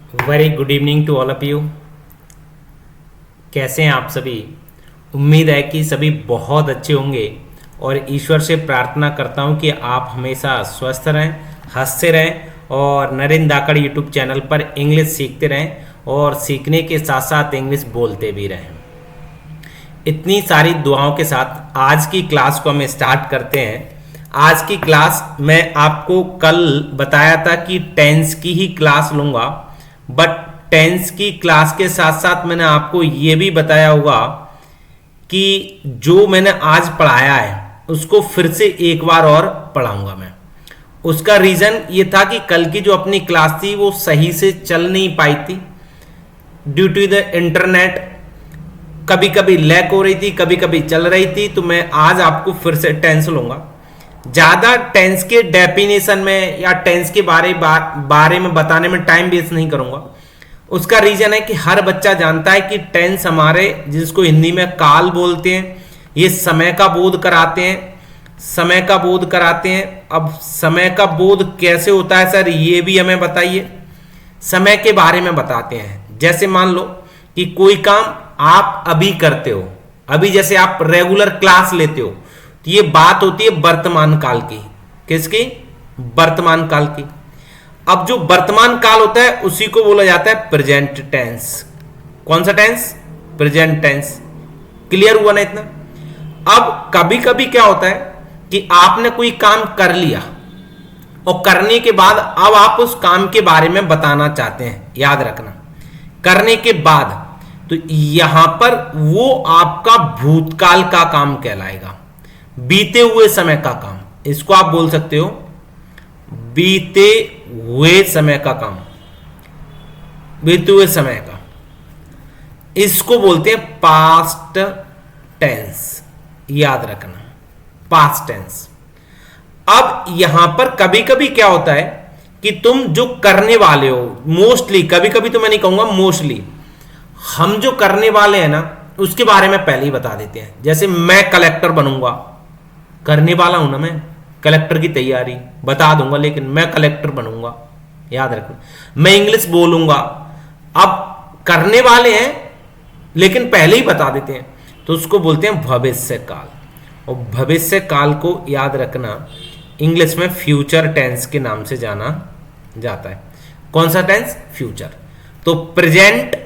Very good evening to all of you. कैसे हैं आप सभी? उम्मीद है कि सभी बहुत अच्छे होंगे और ईश्वर से प्रार्थना करता हूं कि आप हमेशा स्वस्थ रहें, हंसते रहें और नरेंद्र धाकड़ यूट्यूब चैनल पर इंग्लिश सीखते रहें और सीखने के साथ साथ इंग्लिश बोलते भी रहें। इतनी सारी दुआओं के साथ आज की क्लास को हम स्टार्ट करते हैं। आज की क्लास मैं आपको कल बताया था कि टेंस की ही क्लास लूँगा, बट टेंस की क्लास के साथ साथ मैंने आपको ये भी बताया होगा कि जो मैंने आज पढ़ाया है उसको फिर से एक बार और पढ़ाऊंगा मैं। उसका रीज़न ये था कि कल की जो अपनी क्लास थी वो सही से चल नहीं पाई थी ड्यू टू द इंटरनेट। कभी कभी लैग हो रही थी, कभी कभी चल रही थी, तो मैं आज आपको फिर से टेंस लूंगा। ज़्यादा टेंस के डेफिनेशन में या टेंस के बारे में बताने में टाइम वेस्ट नहीं करूंगा। उसका रीजन है कि हर बच्चा जानता है कि टेंस हमारे, जिसको हिंदी में काल बोलते हैं, ये समय का बोध कराते हैं, समय का बोध कराते हैं। अब समय का बोध कैसे होता है सर, ये भी हमें बताइए। समय के बारे में बताते हैं। जैसे मान लो कि कोई काम आप अभी करते हो, अभी जैसे आप रेगुलर क्लास लेते हो, तो ये बात होती है वर्तमान काल की। किसकी? वर्तमान काल की। अब जो वर्तमान काल होता है उसी को बोला जाता है प्रेजेंट टेंस। कौन सा टेंस? Present tense. क्लियर हुआ ना इतना? अब कभी कभी क्या होता है कि आपने कोई काम कर लिया और करने के बाद अब आप उस काम के बारे में बताना चाहते हैं। याद रखना, करने के बाद, तो यहां पर वो आपका भूतकाल का काम कहलाएगा, बीते हुए समय का काम। इसको आप बोल सकते हो बीते हुए समय का काम, बीते हुए समय का। इसको बोलते हैं पास्ट टेंस। याद रखना, पास्ट टेंस। अब यहां पर कभी कभी क्या होता है कि तुम जो करने वाले हो, मोस्टली, कभी कभी तो मैं नहीं कहूंगा मोस्टली, हम जो करने वाले हैं ना उसके बारे में पहले ही बता देते हैं। जैसे मैं कलेक्टर बनूंगा, करने वाला हूं ना मैं, कलेक्टर की तैयारी बता दूंगा, लेकिन मैं कलेक्टर बनूंगा। याद रखना, मैं इंग्लिश बोलूंगा, अब करने वाले हैं लेकिन पहले ही बता देते हैं, तो उसको बोलते हैं भविष्य काल। और भविष्य काल को याद रखना इंग्लिश में फ्यूचर टेंस के नाम से जाना जाता है। कौन सा टेंस? फ्यूचर। तो प्रेजेंट,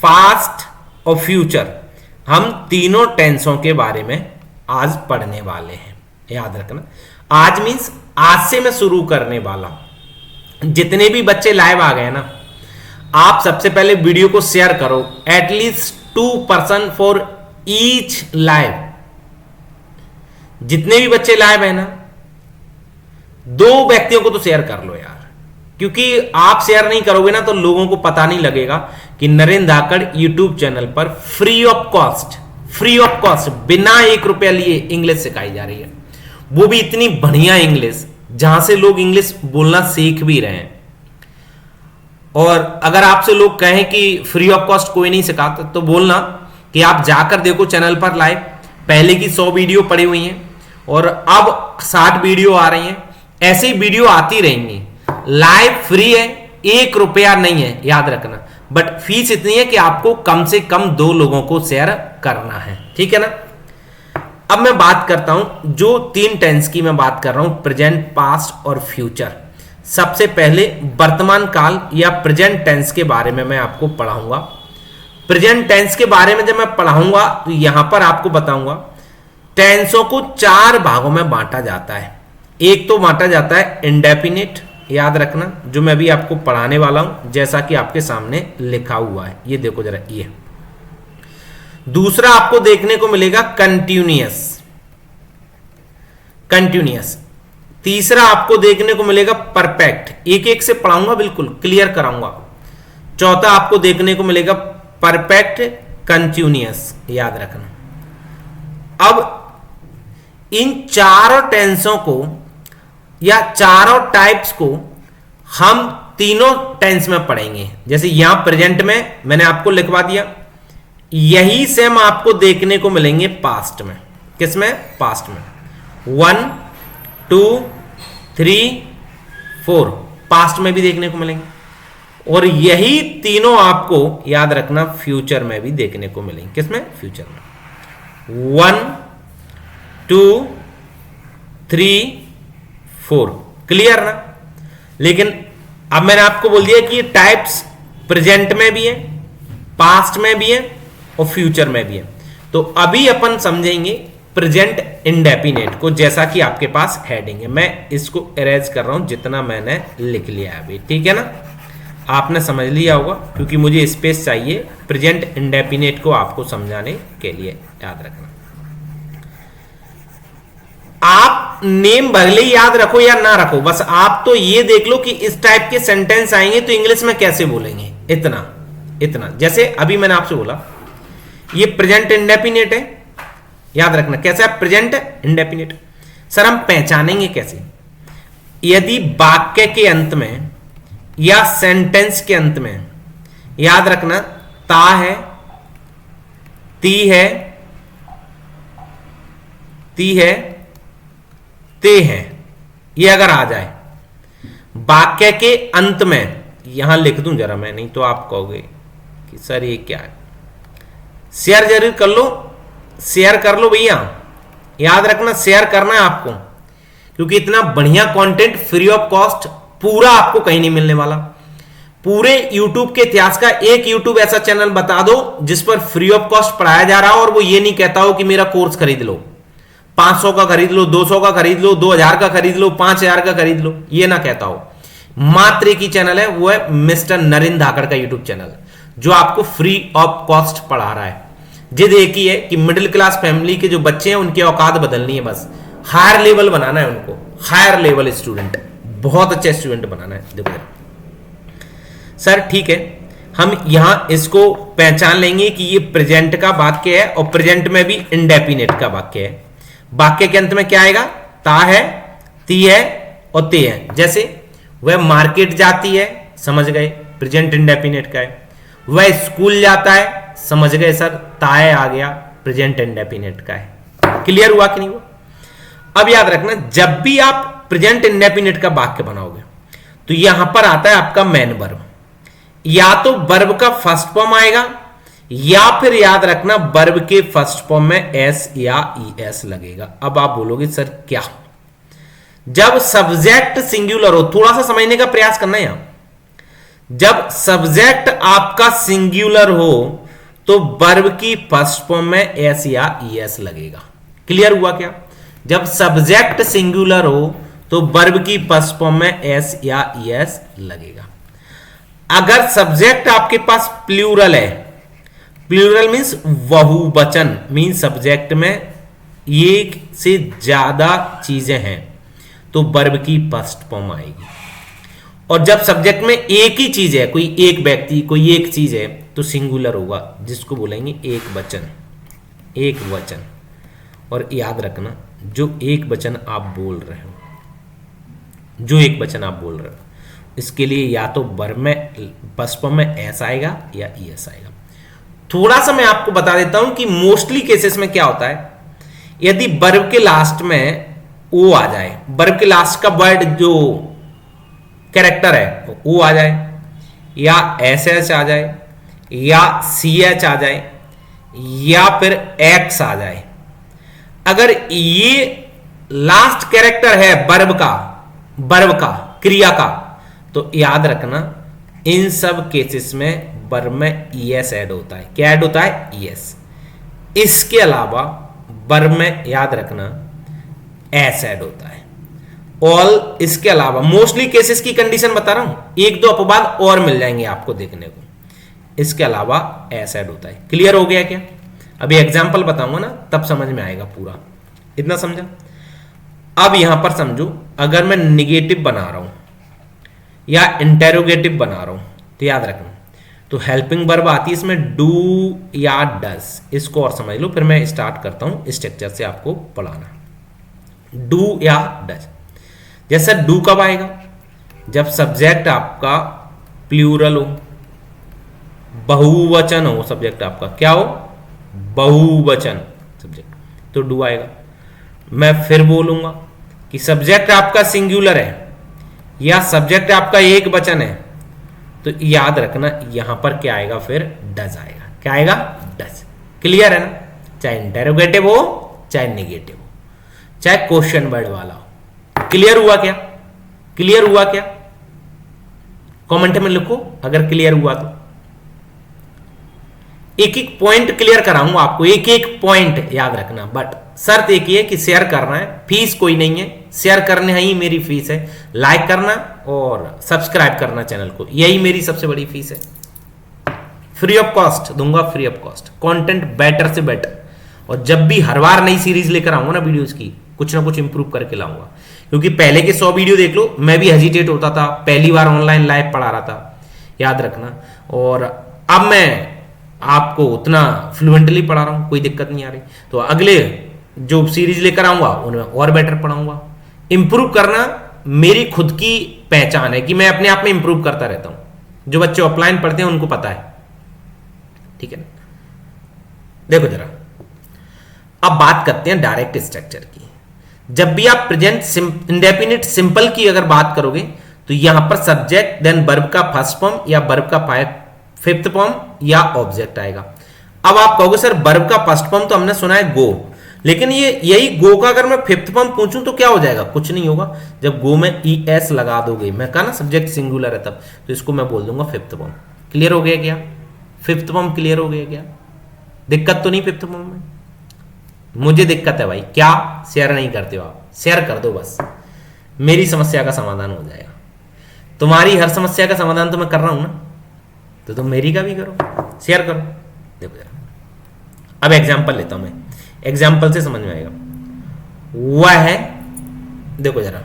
पास्ट और फ्यूचर, हम तीनों टेंसों के बारे में आज पढ़ने वाले हैं। याद रखना, आज मीन्स आज से मैं शुरू करने वाला हूं। जितने भी बच्चे लाइव आ गए ना, आप सबसे पहले वीडियो को शेयर करो, एटलीस्ट 2% फॉर ईच लाइव। जितने भी बच्चे लाइव है ना, 2 व्यक्तियों को तो शेयर कर लो यार, क्योंकि आप शेयर नहीं करोगे ना तो लोगों को पता नहीं लगेगा कि नरेंद्र धाकड़ यूट्यूब चैनल पर फ्री ऑफ कॉस्ट बिना 1 रुपया लिए इंग्लिश सिखाई जा रही है। वो भी इतनी बढ़िया इंग्लिश जहां से लोग इंग्लिश बोलना सीख भी रहे हैं। और अगर आपसे लोग कहें कि फ्री ऑफ कॉस्ट कोई नहीं सिखाता, तो बोलना कि आप जाकर देखो चैनल पर लाइव, पहले की 100 वीडियो पड़ी हुई हैं और अब 60 वीडियो आ रही हैं। ऐसे ही वीडियो आती रहेंगी। लाइव फ्री है, 1 रुपया नहीं है, याद रखना, बट फीस इतनी है कि आपको कम से कम 2 लोगों को शेयर करना है। ठीक है ना? अब मैं बात करता हूं, जो 3 टेंस की मैं बात कर रहा हूं, प्रेजेंट, पास्ट और फ्यूचर। सबसे पहले वर्तमान काल या प्रेजेंट टेंस के बारे में मैं आपको पढ़ाऊंगा। प्रेजेंट टेंस के बारे में जब मैं पढ़ाऊंगा तो यहां पर आपको बताऊंगा टेंसों को 4 भागों में बांटा जाता है। एक तो बांटा जाता है इंडेफिनिट, याद रखना, जो मैं अभी आपको पढ़ाने वाला हूं, जैसा कि आपके सामने लिखा हुआ है, ये देखो जरा, ये। दूसरा आपको देखने को मिलेगा कंटिन्यूअस। तीसरा आपको देखने को मिलेगा परफेक्ट। एक एक से पढ़ाऊंगा, बिल्कुल क्लियर कराऊंगा। चौथा आपको देखने को मिलेगा परफेक्ट कंटिन्यूअस, याद रखना। अब इन चारों टेंसों को या चारों टाइप्स को हम तीनों टेंस में पढ़ेंगे। जैसे यहां प्रेजेंट में मैंने आपको लिखवा दिया, यही सेम आपको देखने को मिलेंगे पास्ट में। किसमें? पास्ट में। 1 2 3 4 पास्ट में भी देखने को मिलेंगे। और यही तीनों आपको याद रखना फ्यूचर में भी देखने को मिलेंगे। किसमें? फ्यूचर में। 1 2 3 4 क्लियर ना? लेकिन अब मैंने आपको बोल दिया कि ये टाइप्स प्रेजेंट में भी है, पास्ट में भी है और फ्यूचर में भी है। तो अभी अपन समझेंगे प्रेजेंट इंडेफिनिट को, जैसा कि आपके पास हेडिंग है। मैं इसको इरेज कर रहा हूं जितना मैंने लिख लिया है अभी, ठीक है ना? आपने समझ लिया होगा, क्योंकि मुझे स्पेस चाहिए प्रेजेंट इंडेफिनिट को आपको समझाने के लिए। याद रखना, आप नेम भले याद रखो या ना रखो, बस आप तो ये देख लो कि इस टाइप के सेंटेंस आएंगे तो इंग्लिश में कैसे बोलेंगे, इतना इतना। जैसे अभी मैंने आपसे बोला ये प्रेजेंट इंडेफिनिट है, याद रखना कैसा है प्रेजेंट इंडेफिनिट। सर हम पहचानेंगे कैसे? यदि वाक्य के अंत में या सेंटेंस के अंत में, याद रखना, ता है, ती है, ती है, ते है, ये अगर आ जाए वाक्य के अंत में, यहां लिख दूं जरा मैं, नहीं तो आप कहोगे कि सर ये क्या है। शेयर जरूर कर लो, शेयर कर लो भैया, याद रखना शेयर करना है आपको, क्योंकि इतना बढ़िया कंटेंट फ्री ऑफ कॉस्ट पूरा आपको कहीं नहीं मिलने वाला। पूरे YouTube के इतिहास का एक YouTube ऐसा चैनल बता दो जिस पर फ्री ऑफ कॉस्ट पढ़ाया जा रहा हो और वो ये नहीं कहता हो कि मेरा कोर्स खरीद लो, 500 का खरीद लो, 200 का खरीद लो, 2000 का खरीद लो, 5000 का खरीद लो, ये ना कहता हो। मात्र एक ही चैनल है, वो है मिस्टर नरेंद्र धाकड़ का यूट्यूब चैनल, जो आपको फ्री ऑफ कॉस्ट पढ़ा रहा है। जिद एक ही है कि मिडिल क्लास फैमिली के जो बच्चे हैं उनकी औकात बदलनी है, बस हायर लेवल बनाना है उनको, हायर लेवल स्टूडेंट, बहुत अच्छे स्टूडेंट बनाना है। देखो सर ठीक है, हम यहां इसको पहचान लेंगे कि ये प्रेजेंट का वाक्य है और प्रेजेंट में भी इंडेफिनिट का वाक्य है। वाक्य के अंत में क्या आएगा? ता है, ती है और ते है। जैसे वह मार्केट जाती है, समझ गए प्रेजेंट इंडेफिनिट का है। वह स्कूल जाता है, समझ गए सर ताए आ गया, प्रेजेंट इंडेफिनिट का है। क्लियर हुआ कि नहीं हुआ? अब याद रखना, जब भी आप प्रेजेंट इंडेफिनिट का वाक्य बनाओगे तो यहां पर आता है आपका मेन वर्ब। या तो वर्ब का फर्स्ट फॉर्म आएगा या फिर याद रखना वर्ब के फर्स्ट फॉर्म में एस या ई एस लगेगा। अब आप बोलोगे सर क्या? जब सब्जेक्ट सिंगुलर हो, थोड़ा सा समझने का प्रयास करना है यहां। जब सब्जेक्ट आपका सिंगुलर हो तो वर्ब की फर्स्ट फॉर्म में एस या ई एस लगेगा। क्लियर हुआ क्या? जब सब्जेक्ट सिंगुलर हो तो वर्ब की फर्स्ट फॉर्म में एस या ई एस लगेगा। अगर सब्जेक्ट आपके पास प्लूरल है, प्लूरल मीन्स बहुवचन, मीन्स सब्जेक्ट में एक से ज्यादा चीजें हैं, तो वर्ब की फर्स्ट फॉर्म आएगी। और जब सब्जेक्ट में एक ही चीज है, कोई एक व्यक्ति, कोई एक चीज है, तो सिंगुलर होगा, जिसको बोलेंगे एक वचन, एक वचन। और याद रखना, जो एक वचन आप बोल रहे हो, जो एक वचन आप बोल रहे हो, इसके लिए या तो वर्ब में फर्स्ट फॉर्म में एस आएगा या ई एस आएगा। थोड़ा सा मैं आपको बता देता हूं कि मोस्टली केसेस में क्या होता है, यदि वर्ब के लास्ट में ओ आ जाए, वर्ब के लास्ट का वर्ड जो कैरेक्टर है वो आ जाए, या एस एच आ जाए, या सी एच आ जाए, या फिर एक्स आ जाए। अगर ये लास्ट कैरेक्टर है वर्ब का, क्रिया का, तो याद रखना इन सब केसेस में वर्ब में ई एस ऐड होता है। क्या ऐड होता है? E S. इसके अलावा वर्ब में याद रखना एस ऐड होता है। ऑल, इसके अलावा मोस्टली केसेस की कंडीशन बता रहा हूं, एक दो अपवाद और मिल जाएंगे आपको देखने को, इसके अलावा एस ऐड होता है। क्लियर हो गया क्या? अभी एग्जाम्पल बताऊंगा ना, तब समझ में आएगा पूरा। इतना समझा? अब यहां पर समझो, अगर मैं निगेटिव बना रहा हूं या इंटेरोगेटिव बना रहा हूं, तो याद रखना, तो हेल्पिंग वर्ब आती है इसमें डू या डज। इसको और समझ लो, फिर मैं स्टार्ट करता हूं स्ट्रक्चर से आपको पढ़ाना। डू या डज, जैसा डू कब आएगा? जब सब्जेक्ट आपका प्लूरल हो, बहुवचन हो, सब्जेक्ट आपका क्या हो? बहुवचन सब्जेक्ट, तो डू आएगा। मैं फिर बोलूंगा कि सब्जेक्ट आपका सिंगुलर है या सब्जेक्ट आपका एक वचन है, तो याद रखना यहां पर क्या आएगा, फिर डज आएगा। क्या आएगा? डज। क्लियर है ना? चाहे इंटेरोगेटिव हो, चाहे नेगेटिव हो, चाहे क्वेश्चन वर्ड वाला हो। क्लियर हुआ क्या? क्लियर हुआ क्या? कमेंट में लिखो अगर क्लियर हुआ तो। एक एक पॉइंट क्लियर कराऊंगा आपको, एक एक पॉइंट याद रखना, बट शर्त एक ही है कि शेयर करना है, फीस कोई नहीं है, शेयर करने ही मेरी फीस है। लाइक करना और सब्सक्राइब करना चैनल को, यही मेरी सबसे बड़ी फीस है। फ्री ऑफ कॉस्ट दूंगा, free of cost content better से बेटर। और जब भी हर बार नई सीरीज लेकर आऊंगा ना वीडियोस की, कुछ ना कुछ इंप्रूव करके लाऊंगा, क्योंकि पहले के 100 वीडियो देख लो, मैं भी हेजिटेट होता था, पहली बार ऑनलाइन लाइव पढ़ा रहा था, याद रखना। और अब मैं आपको उतना फ्लुएंटली पढ़ा रहा हूं, कोई दिक्कत नहीं आ रही। तो अगले जो सीरीज लेकर आऊंगा उनमें और बेटर पढ़ाऊंगा। इंप्रूव करना मेरी खुद की पहचान है कि मैं अपने आप में इंप्रूव करता रहता हूं। जो बच्चे ऑफलाइन पढ़ते हैं उनको पता है, ठीक है ना? देखो जरा, अब बात करते हैं डायरेक्ट स्ट्रक्चर की। जब भी आप प्रेजेंट इंडेफिनिट सिंपल की अगर बात करोगे तो यहां पर सब्जेक्ट देन वर्ब का फर्स्ट फॉर्म या वर्ब का फिफ्थ फॉर्म या ऑब्जेक्ट आएगा। अब आप कहोगे सर वर्ब का फर्स्ट फॉर्म तो हमने सुना है गो, लेकिन ये यही गो का अगर मैं फिफ्थ फॉर्म पूछूं तो क्या हो जाएगा? कुछ नहीं होगा। जब गो में ई एस लगा दोगे, मैं कहा ना सब्जेक्ट सिंगुलर है तब, तो इसको मैं बोल दूंगा फिफ्थ फॉर्म। क्लियर हो गया क्या? फिफ्थ फॉर्म क्लियर हो गया क्या? दिक्कत तो नहीं फिफ्थ फॉर्म में? मुझे दिक्कत है भाई, क्या शेयर नहीं करते हो आप? शेयर कर दो बस, मेरी समस्या का समाधान हो जाएगा। तुम्हारी हर समस्या का समाधान तो मैं कर रहा हूं ना, तो तुम मेरी का भी करो, शेयर करो। देखो जरा, अब एग्जांपल लेता हूं मैं, एग्जाम्पल से समझ में आएगा। वह है, देखो जरा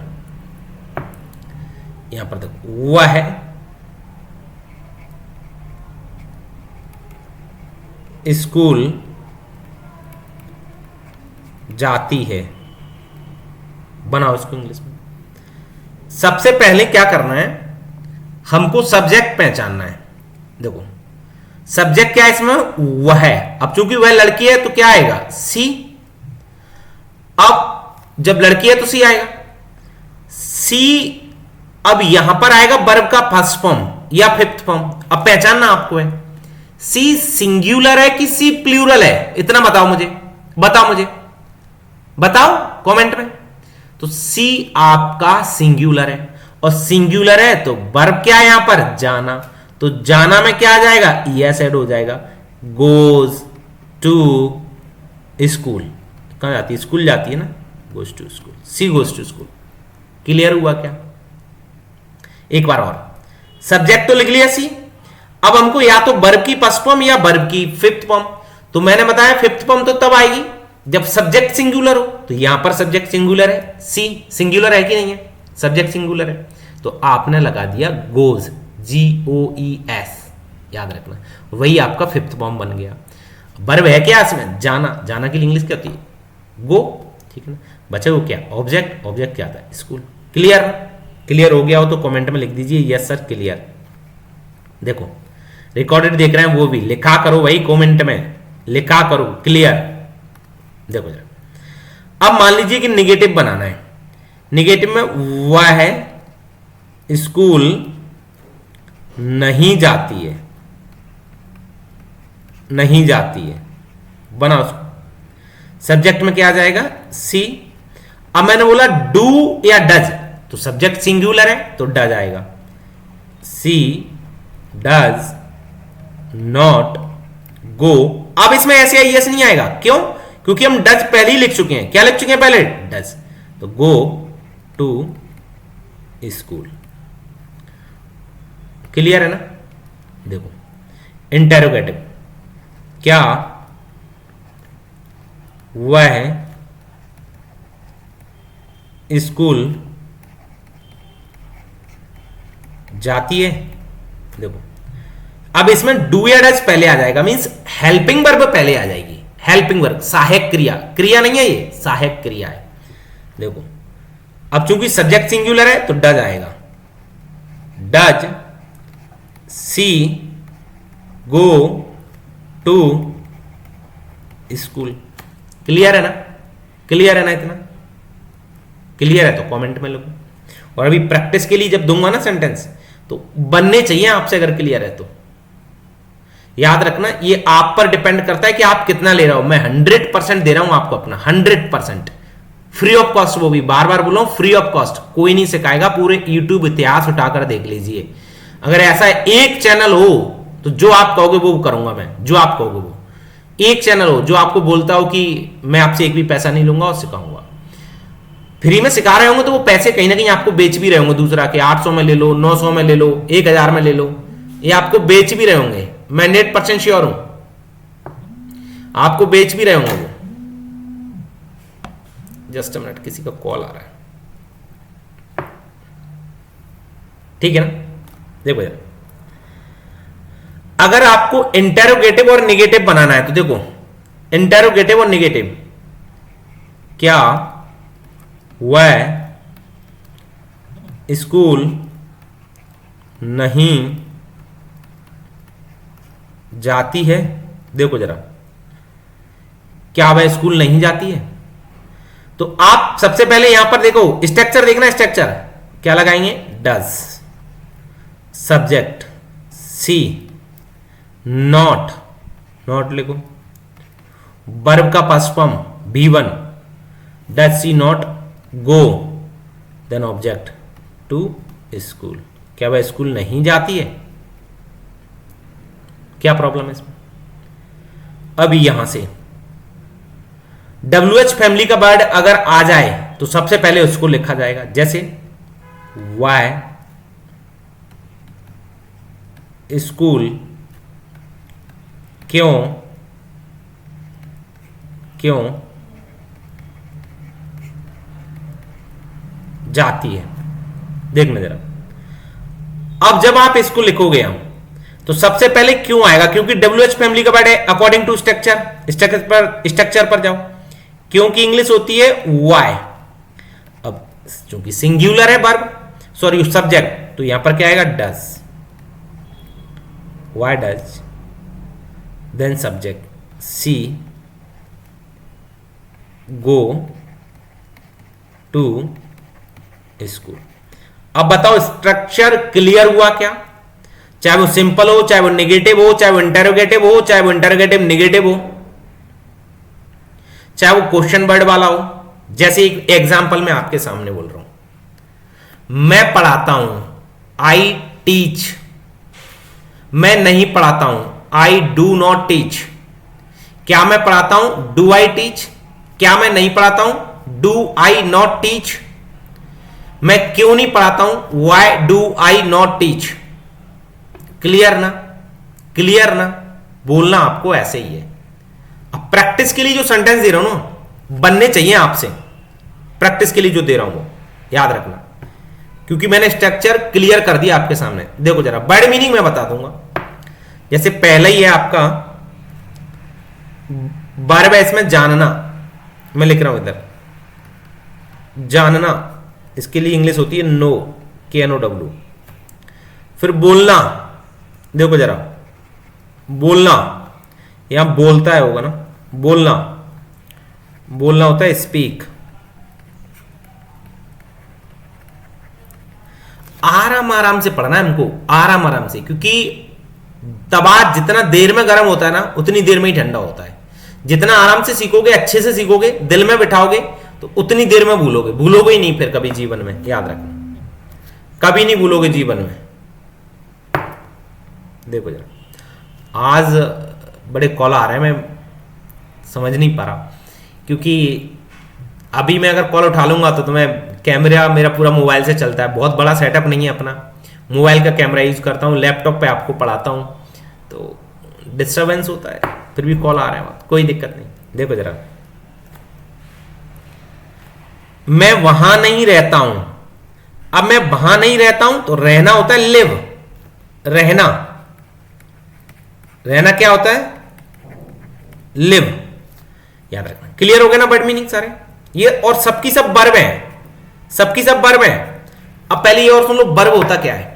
यहां पर देखो, वह है स्कूल जाती है। बनाओ इसको इंग्लिश में। सबसे पहले क्या करना है, हमको सब्जेक्ट पहचानना है। देखो सब्जेक्ट क्या है इसमें? वह है। अब चूंकि वह लड़की है तो क्या आएगा? सी। अब जब लड़की है तो सी आएगा। सी अब यहां पर आएगा वर्ब का फर्स्ट फॉर्म या फिफ्थ फॉर्म। अब पहचानना आपको है, सी सिंगुलर है कि सी प्लूरल है, इतना बताओ मुझे, बताओ मुझे, बताओ कमेंट में। तो सी आपका सिंगुलर है, और सिंगुलर है तो वर्ब क्या है यहां पर? जाना। तो जाना में क्या आ जाएगा? यस ऐड हो जाएगा। गोज टू स्कूल, कहां जाती है? स्कूल जाती है ना, goes to school, she goes to school. Clear हुआ क्या? एक बार और, सब्जेक्ट तो लिख लिया सी। अब हमको या तो वर्ब की फर्स्ट फॉर्म या वर्ब की फिफ्थ फॉर्म। तो मैंने बताया फिफ्थ फॉर्म तो तब आएगी जब सब्जेक्ट सिंगुलर हो। तो यहां पर सब्जेक्ट सिंगुलर है, सी सिंगुलर है कि नहीं है? सब्जेक्ट सिंगुलर है, तो आपने लगा दिया गोज, GOES, याद रखना, वही आपका फिफ्थ फॉर्म बन गया। वर्ब है क्या इसमें? जाना। जाना की इंग्लिश क्या होती है? गो, ठीक है ना? बचे वो क्या? ऑब्जेक्ट। ऑब्जेक्ट क्या था? स्कूल। क्लियर? क्लियर हो गया हो तो कमेंट में लिख दीजिए यस सर क्लियर। देखो रिकॉर्डेड देख रहे हैं वो भी लिखा करो भाई, कमेंट में लिखा करो क्लियर। देखो जरा, अब मान लीजिए कि निगेटिव बनाना है। निगेटिव में वह है स्कूल नहीं जाती है, नहीं जाती है, बनाओ उसको। सब्जेक्ट में क्या आ जाएगा? सी। अब मैंने बोला डू या डज, तो सब्जेक्ट सिंगुलर है तो डज आएगा। सी डज नॉट गो। अब इसमें ऐसे यस नहीं आएगा, क्यों? क्योंकि हम डज पहले ही लिख चुके हैं। क्या लिख चुके हैं पहले? डज। तो गो टू स्कूल। क्लियर है ना? देखो इंटेरोगेटिव, क्या वह स्कूल जाती है? देखो अब इसमें डू या डज पहले आ जाएगा, मींस हेल्पिंग वर्ब पहले आ जाएगी। हेल्पिंग वर्ब, सहायक क्रिया। क्रिया नहीं है ये, सहायक क्रिया है। देखो अब चूंकि सब्जेक्ट सिंगुलर है तो डज आएगा। Does she go to school. Clear है ना? क्लियर है ना? इतना क्लियर है तो कमेंट में लिखो। और अभी प्रैक्टिस के लिए जब दूंगा ना सेंटेंस, तो बनने चाहिए आपसे अगर क्लियर है तो। याद रखना ये आप पर डिपेंड करता है कि आप कितना ले रहे हो। मैं 100% दे रहा हूं आपको अपना 100% फ्री ऑफ कॉस्ट, वो भी बार बार बोला हूं फ्री ऑफ कॉस्ट, कोई नहीं सिखाएगा। पूरे यूट्यूब इतिहास उठाकर देख लीजिए। अगर ऐसा एक चैनल हो तो जो आप कहोगे वो करूंगा मैं, जो आप कहोगे वो। एक चैनल हो जो आपको बोलता हो कि मैं आपसे एक भी पैसा नहीं लूंगा और सिखाऊंगा, फ्री में सिखा रहे होंगे तो वो पैसे कहीं ना कहीं आपको बेच भी रहे होंगे। दूसरा के 800 में ले लो, 900 में ले लो, 1000 में ले लो, ये आपको बेच भी रहे होंगे। मैं 100% श्योर हूं आपको बेच भी रहे होंगे वो। जस्ट अ मिनट, किसी का कॉल आ रहा है, ठीक है ना। देखो यार, अगर आपको इंटेरोगेटिव और निगेटिव बनाना है तो देखो, इंटेरोगेटिव और निगेटिव, क्या वह स्कूल नहीं जाती है? देखो जरा, क्या वह स्कूल नहीं जाती है? तो आप सबसे पहले यहां पर देखो, स्ट्रक्चर देखना, स्ट्रक्चर क्या लगाएंगे? Does, subject she, not, not लिखो, वर्ब का past form V1, does she not go, then object to school. क्या वह स्कूल नहीं जाती है? क्या प्रॉब्लम है इसमें? अभी यहां से WH फैमिली का वर्ड अगर आ जाए तो सबसे पहले उसको लिखा जाएगा, जैसे वाई स्कूल क्यों क्यों जाती है। देखना जरा, अब जब आप इसको लिखोगे हम तो सबसे पहले क्यों आएगा, क्योंकि WH फैमिली का वर्ड है। अकॉर्डिंग टू स्ट्रक्चर पर जाओ, क्योंकि इंग्लिश होती है वाई। अब चूंकि सिंगुलर है वर्ब, सॉरी सब्जेक्ट, तो यहां पर क्या आएगा? Does, why does, then subject she go to school. अब बताओ स्ट्रक्चर क्लियर हुआ क्या? चाहे वो सिंपल हो, चाहे वो नेगेटिव हो, चाहे वो इंटेरोगेटिव हो, चाहे वो इंटेरोगेटिव नेगेटिव हो, चाहे वो क्वेश्चन वर्ड वाला हो। जैसे एक एग्जांपल मैं आपके सामने बोल रहा हूं, मैं पढ़ाता हूं, आई टीच। मैं नहीं पढ़ाता हूं, आई डू नॉट टीच। क्या मैं पढ़ाता हूं? Do I teach. क्या मैं नहीं पढ़ाता हूं? Do I not teach. मैं क्यों नहीं पढ़ाता हूं? Why do I not teach. Clear ना? क्लियर ना? बोलना आपको ऐसे ही है। अब प्रैक्टिस के लिए जो सेंटेंस दे रहा हूं ना, बनने चाहिए आपसे। प्रैक्टिस के लिए जो दे रहा हूं वो याद रखना, क्योंकि मैंने स्ट्रक्चर क्लियर कर दिया आपके सामने। देखो जरा, वर्ड मीनिंग मैं बता दूंगा। जैसे पहले ही है आपका वर्ब है, इसमें जानना, मैं लिख रहा हूं इधर जानना, इसके लिए इंग्लिश होती है नो, KNOW। फिर बोलना, देखो जरा, बोलना यहां बोलता है होगा ना, बोलना, बोलना होता है स्पीक। आराम आराम से पढ़ना है हमको, आराम आराम से, क्योंकि तवा जितना देर में गर्म होता है ना, उतनी देर में ही ठंडा होता है। जितना आराम से सीखोगे, अच्छे से सीखोगे, दिल में बिठाओगे, तो उतनी देर में भूलोगे। भूलोगे ही नहीं फिर कभी जीवन में, याद रखना, कभी नहीं भूलोगे जीवन में। देखो जरा, आज बड़े कॉल आ रहे हैं, मैं समझ नहीं पा रहा, क्योंकि अभी मैं अगर कॉल उठा लूंगा तो मैं कैमरा मेरा पूरा मोबाइल से चलता है, बहुत बड़ा सेटअप नहीं है अपना, मोबाइल का कैमरा यूज करता हूँ, लैपटॉप पे आपको पढ़ाता हूँ, तो डिस्टरबेंस होता है। फिर भी कॉल आ रहा है, कोई दिक्कत नहीं। देखो जरा, मैं वहां नहीं रहता हूं। अब मैं वहां नहीं रहता हूं तो रहना होता है लिव, रहना, रहना क्या होता है? लिव। याद रखना, क्लियर हो गया ना वर्ड मीनिंग सारे ये? और सबकी सब वर्ब है, सबकी सब वर्ब है। अब पहले ये और सुन लो, वर्ब होता क्या है?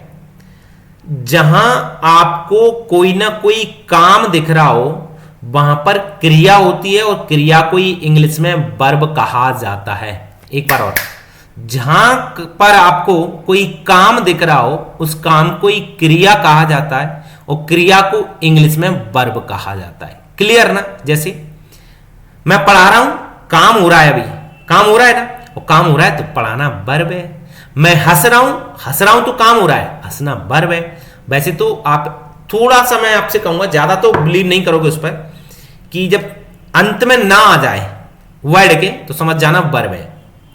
जहां आपको कोई ना कोई काम दिख रहा हो, वहां पर क्रिया होती है, और क्रिया को ही इंग्लिश में वर्ब कहा जाता है। एक बार और, जहां पर आपको कोई काम दिख रहा हो उस काम को ही क्रिया कहा जाता है और क्रिया को इंग्लिश में वर्ब कहा जाता है। क्लियर ना? जैसे मैं पढ़ा रहा हूं, काम हो रहा है, अभी काम हो रहा है ना, और काम हो रहा है तो पढ़ाना वर्ब है। मैं हंस रहा हूं तो काम हो रहा है, हंसना वर्ब है। वैसे तो आप थोड़ा सा, मैं आपसे कहूंगा, ज्यादा तो बिलीव नहीं करोगे उस पर, कि जब अंत में ना आ जाए वर्ड के तो समझ जाना वर्ब है।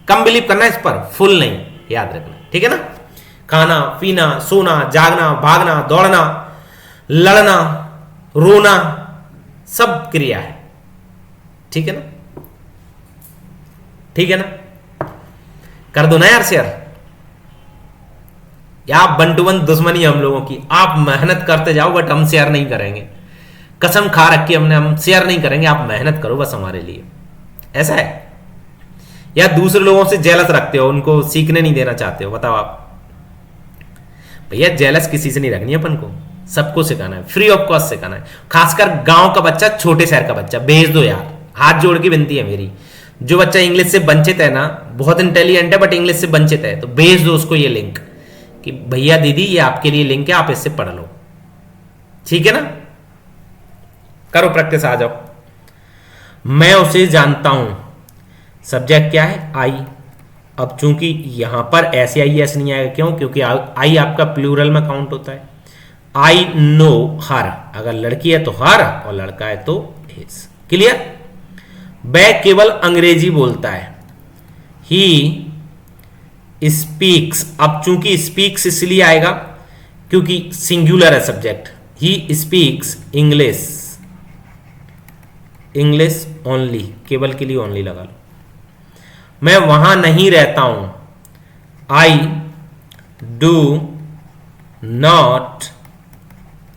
कम बिलीव करना इस पर, फुल नहीं, याद रखना, ठीक है ना? खाना पीना, सोना, जागना, भागना, दौड़ना, लड़ना, रोना, सब क्रिया है, ठीक है ना? ठीक है ना? कर दो ना यार शेयर। या आप 1 to 1 दुश्मनी हम लोगों की, आप मेहनत करते जाओ बट हम शेयर नहीं करेंगे। कसम खा रखी हमने, हम शेयर नहीं करेंगे, आप मेहनत करो बस हमारे लिए। ऐसा है? या दूसरे लोगों से जेलस रखते हो, उनको सीखने नहीं देना चाहते हो? बताओ आप। भैया जेलस किसी से नहीं रखनी अपन को, सबको सिखाना है, फ्री ऑफ कॉस्ट सिखाना है। खासकर गांव का बच्चा, छोटे शहर का बच्चा, भेज दो यार, हाथ जोड़ के विनती है मेरी। जो बच्चा इंग्लिश से वंचित है ना, बहुत इंटेलिजेंट है बट इंग्लिश से वंचित है, तो भेज दो उसको ये लिंक कि भैया दीदी ये आपके लिए लिंक है, आप इससे पढ़ लो, ठीक है ना? करो प्रैक्टिस, आ जाओ। मैं उसे जानता हूं, सब्जेक्ट क्या है? आई। अब चूंकि यहां पर ऐसे आई एस नहीं आएगा, क्यों? क्योंकि आई आपका प्लूरल में काउंट होता है। आई नो हर, अगर लड़की है तो हर और लड़का है तो हिज। क्लियर? वह केवल अंग्रेजी बोलता है। ही स्पीक्स, अब चूंकि स्पीक्स इसलिए आएगा क्योंकि सिंगुलर है subject. He speaks English, English only, केवल के लिए ओनली लगा लो। मैं वहां नहीं रहता हूं। I do not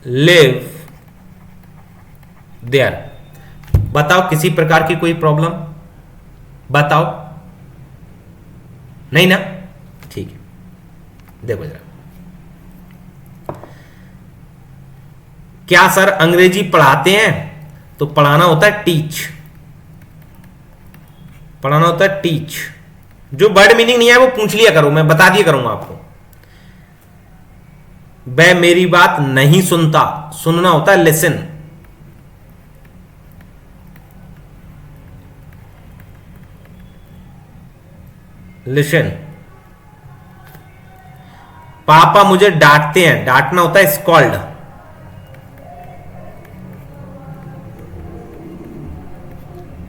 live there. बताओ किसी प्रकार की कोई प्रॉब्लम? बताओ, नहीं ना? ठीक है, देखो जरा। क्या सर अंग्रेजी पढ़ाते हैं? तो पढ़ाना होता है टीच, पढ़ाना होता है टीच। जो वर्ड मीनिंग नहीं है वो पूछ लिया करो, मैं बता दिया करूंगा आपको। वह मेरी बात नहीं सुनता, सुनना होता है लिसन। लिसन। पापा मुझे डांटते हैं, डांटना होता है स्कॉल्ड।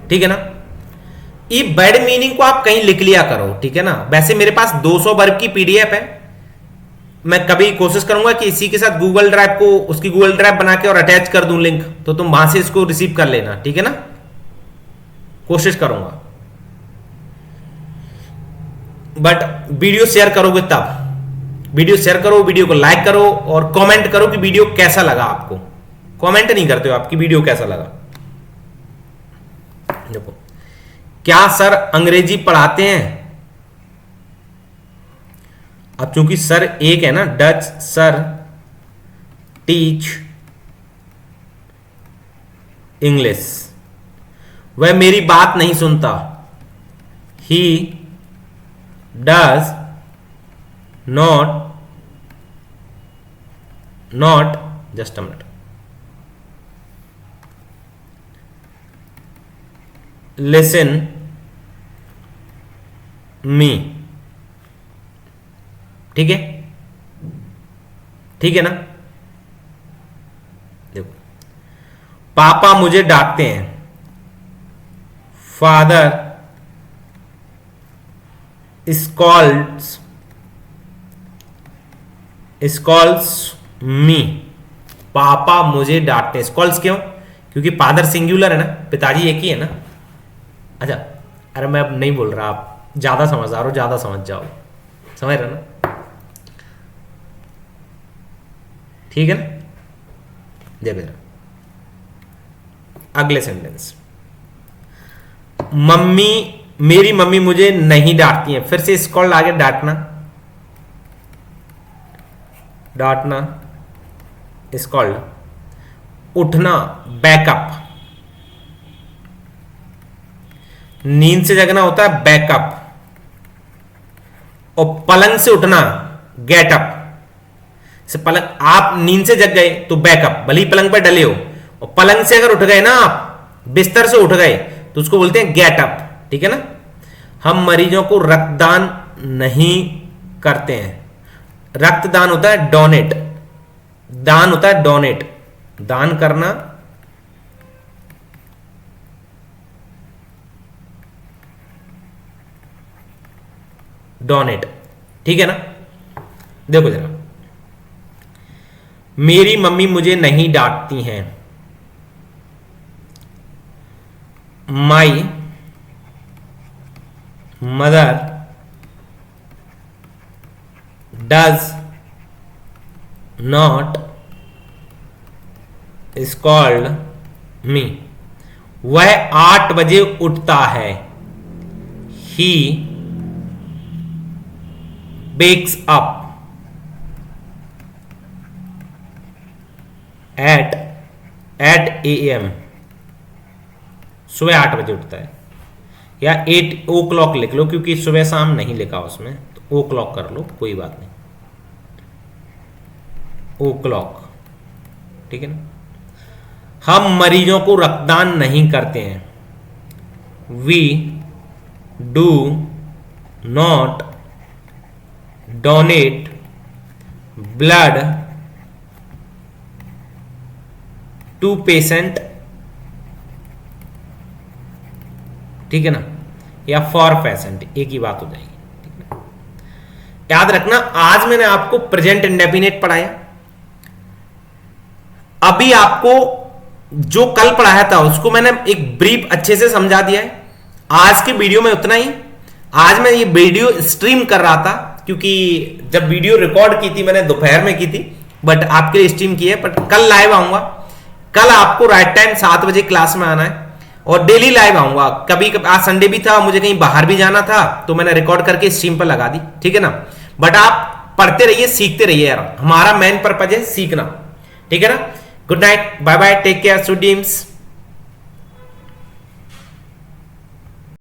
ठीक है ना? ये वर्ड मीनिंग को आप कहीं लिख लिया करो, ठीक है ना? वैसे मेरे पास 200 वर्ब की पीडीएफ है, मैं कभी कोशिश करूंगा कि इसी के साथ गूगल ड्राइव को, उसकी गूगल ड्राइव बना के और अटैच कर दूं लिंक, तो तुम वहां से इसको रिसीव कर लेना, ठीक है ना? कोशिश करूंगा, बट वीडियो शेयर करोगे तब। वीडियो शेयर करो, वीडियो को लाइक करो और कमेंट करो कि वीडियो कैसा लगा आपको। कमेंट नहीं करते हो आपकी वीडियो कैसा लगा। देखो, क्या सर अंग्रेजी पढ़ाते हैं? अब चूंकि सर एक है ना, डच सर टीच इंग्लिश। वह मेरी बात नहीं सुनता। He does not just a minute, listen me. ठीक है? ठीक है ना? देखो, पापा मुझे डांटते हैं। फादर स्कॉल्ड्स मी। पापा मुझे डांटते हैं। स्कॉल्ड्स क्यों? क्योंकि फादर सिंगुलर है ना, पिताजी एक ही है ना। अच्छा, अरे मैं अब नहीं बोल रहा, आप ज्यादा समझदार हो, ज्यादा समझ जाओ, समझ रहे ना? ठीक है ना? देखो जरा अगले सेंटेंस। मम्मी, मेरी मम्मी मुझे नहीं डांटती है। फिर से स्कॉल्ड आगे, डांटना, डांटना स्कॉल्ड। उठना बैकअप, नींद से जगना होता है बैकअप। और पलंग से उठना गेट अप। से पलंग आप नींद से जग गए तो बैकअप, भले ही पलंग पर डले हो, और पलंग से अगर उठ गए ना, आप बिस्तर से उठ गए तो उसको बोलते हैं गेट अप, ठीक है ना। हम मरीजों को रक्तदान नहीं करते हैं। रक्तदान होता है डोनेट, दान होता है डोनेट, दान करना, डोनेट, ठीक है ना। देखो जरा, मेरी मम्मी मुझे नहीं डांटती हैं। My mother does not scold me. वह 8 बजे उठता है। ही wakes up at 8 AM। सुबह 8 बजे उठता है, या 8 o'clock लिख लो, क्योंकि सुबह शाम नहीं लिखा उसमें, तो o'clock कर लो, कोई बात नहीं, o'clock, ठीक है ना। हम मरीजों को रक्तदान नहीं करते हैं। We do not donate blood to patient, ठीक है ना, या फॉर पेशेंट, एक ही बात हो जाएगी, ठीक है। याद रखना, आज मैंने आपको प्रेजेंट इंडेफिनिट पढ़ाया। अभी आपको जो कल पढ़ाया था उसको मैंने एक ब्रीफ अच्छे से समझा दिया है। आज की वीडियो में उतना ही। आज मैं ये वीडियो स्ट्रीम कर रहा था, क्योंकि जब वीडियो रिकॉर्ड की थी मैंने दोपहर में की थी, बट आपके लिए स्ट्रीम की है। बट कल लाइव आऊंगा। कल आपको राइट टाइम 7 बजे क्लास में आना है, और डेली लाइव आऊंगा। कभी आज संडे भी था, मुझे कहीं बाहर भी जाना था, तो मैंने रिकॉर्ड करके स्ट्रीम पर लगा दी, ठीक है ना। बट आप पढ़ते रहिए, सीखते रहिए यार, हमारा मेन पर्पज है सीखना, ठीक है ना। Good night, bye bye, take care, sweet dreams.